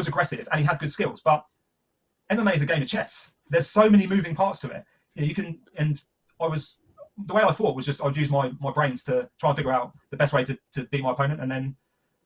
was aggressive and he had good skills. But MMA is a game of chess. There's so many moving parts to it. You can, and the way I thought was just I'd use my brains to try and figure out the best way to beat my opponent, and then.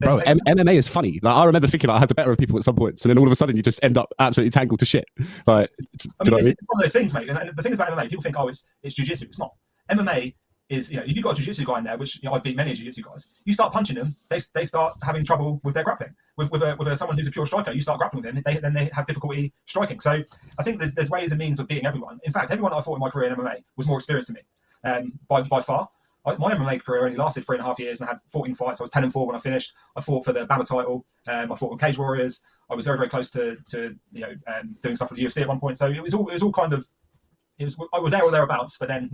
Bro, MMA is funny. Like, I remember thinking I had the better of people at some points, and then all of a sudden you just end up absolutely tangled to shit. Like, it's one of those things, mate. And the thing is about MMA, people think, it's jiu-jitsu. It's not. MMA is, if you've got a jiu-jitsu guy in there, which I've beat many jiu-jitsu guys, you start punching them, they start having trouble with their grappling. With someone who's a pure striker, you start grappling with them, then they have difficulty striking. So I think there's ways and means of beating everyone. In fact, everyone I fought in my career in MMA was more experienced than me, by far. My MMA career only lasted 3.5 years, and I had 14 fights. I was 10-4 when I finished. I fought for the BAMMA title. I fought on Cage Warriors. I was very, very close to doing stuff for the UFC at one point. So it was all kind of, I was there or thereabouts. But then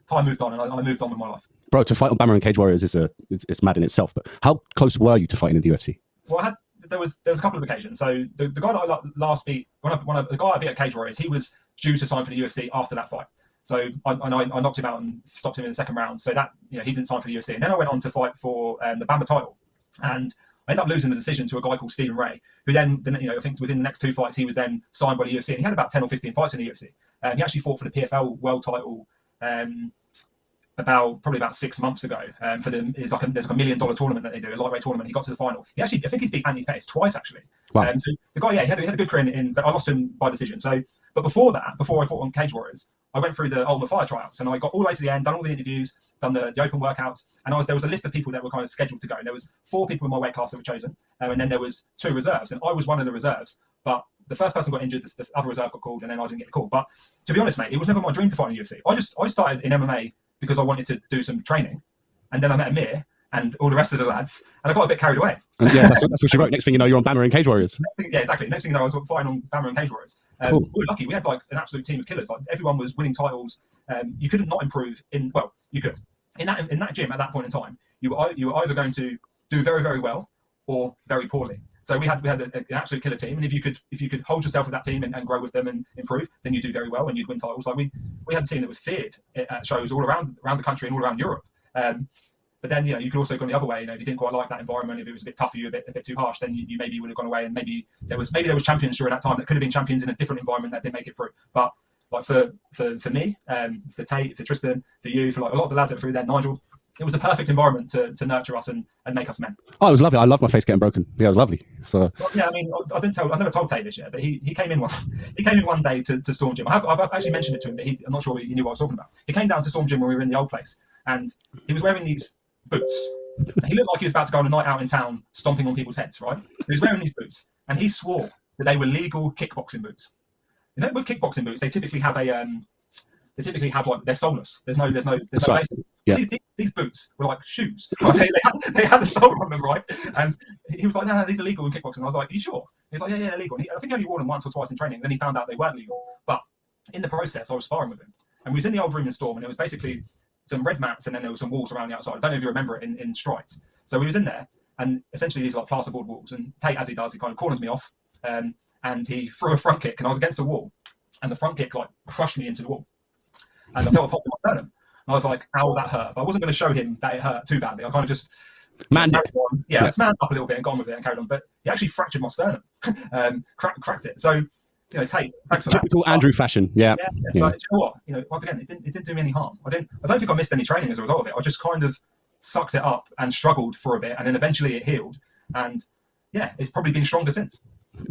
time moved on, and I moved on with my life. Bro, to fight on BAMMA and Cage Warriors it's mad in itself. But how close were you to fighting in the UFC? Well, there was a couple of occasions. So the guy that I last beat, the guy I beat at Cage Warriors, he was due to sign for the UFC after that fight. So I knocked him out and stopped him in the second round. So that he didn't sign for the UFC. And then I went on to fight for the BAMMA title, and I ended up losing the decision to a guy called Stephen Ray, who then I think within the next 2 fights he was then signed by the UFC. And he had about 10 or 15 fights in the UFC. He actually fought for the PFL world title probably about 6 months ago. There's like a $1 million tournament that they do, a lightweight tournament. He got to the final. I think he's beat Anthony Pettis twice actually. Wow. So the guy, he had a good career but I lost him by decision. So, but before I fought on Cage Warriors, I went through the Ultimate Fire tryouts, and I got all the way to the end, done all the interviews, done the open workouts, and there was a list of people that were kind of scheduled to go. And there was 4 people in my weight class that were chosen, and then there was 2 reserves, and I was one of the reserves. But the first person got injured, the other reserve got called, and then I didn't get the call. But to be honest, mate, it was never my dream to fight in the UFC. I started in MMA because I wanted to do some training, and then I met Amir and all the rest of the lads, and I got a bit carried away. And yeah, that's what she wrote. Next thing you know, you're on BAMMA and Cage Warriors. Yeah, exactly. Next thing you know, I was fighting on BAMMA and Cage Warriors. Cool. We were lucky. We had like an absolute team of killers. Like everyone was winning titles. You couldn't not improve you could. In that gym at that point in time, you were either going to do very, very well or very poorly. So we had an absolute killer team, and if you could hold yourself with that team and grow with them and improve, then you'd do very well and you'd win titles. Like we had a team that was feared at shows all around the country and all around Europe. But then you could also go the other way. If you didn't quite like that environment, if it was a bit tough for you, a bit too harsh, then you maybe would have gone away, and maybe there was champions during that time that could have been champions in a different environment that didn't make it through. But like for me, for Tate, for Tristan, for you, for like a lot of the lads that were through there, Nigel, it was the perfect environment to nurture us and make us men. Oh, it was lovely. I love my face getting broken. Yeah, it was lovely. So yeah, I mean, I never told Tate this yet, but he came in one day to Storm Gym. I've actually mentioned it to him, but I'm not sure he knew what I was talking about. He came down to Storm Gym when we were in the old place, and he was wearing these boots. He looked like he was about to go on a night out in town, stomping on people's heads. Right? He was wearing these boots, and he swore that they were legal kickboxing boots. With kickboxing boots, they typically have like they're soulless. There's no right. Yeah. These boots were like shoes. They had the sole on them, right? And he was like, no, these are legal in kickboxing. And I was like, are you sure? He's like, yeah, they're legal. I think he only wore them once or twice in training. Then he found out they weren't legal. But in the process, I was sparring with him, and we was in the old room in Storm, and it was basically some red mats, and then there was some walls around the outside. I don't know if you remember it in strides. So we was in there, and essentially these are like plasterboard walls. And Tate, as he does, he kind of corners me off, and he threw a front kick, and I was against the wall, and the front kick like crushed me into the wall, and I felt a pop in my sternum. And I was like, ow, that hurt. But I wasn't going to show him that it hurt too badly. I kind of just manned up a little bit and gone with it and carried on. But he actually fractured my sternum, cracked it. So, Tate, thanks for typical that. Andrew fashion. Yeah. But you know what? Once again, it didn't do me any harm. I don't think I missed any training as a result of it. I just kind of sucked it up and struggled for a bit, and then eventually it healed. And yeah, it's probably been stronger since.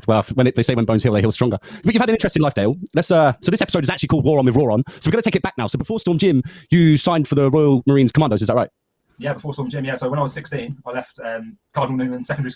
Well, they say when bones heal, they heal stronger. But you've had an interesting life, Dale. So this episode is actually called War On with Rory. So we're going to take it back now. So before Storm Gym, you signed for the Royal Marines Commandos, is that right? Yeah, before Storm Gym, yeah. So when I was 16, I left Cardinal Newman Secondary School.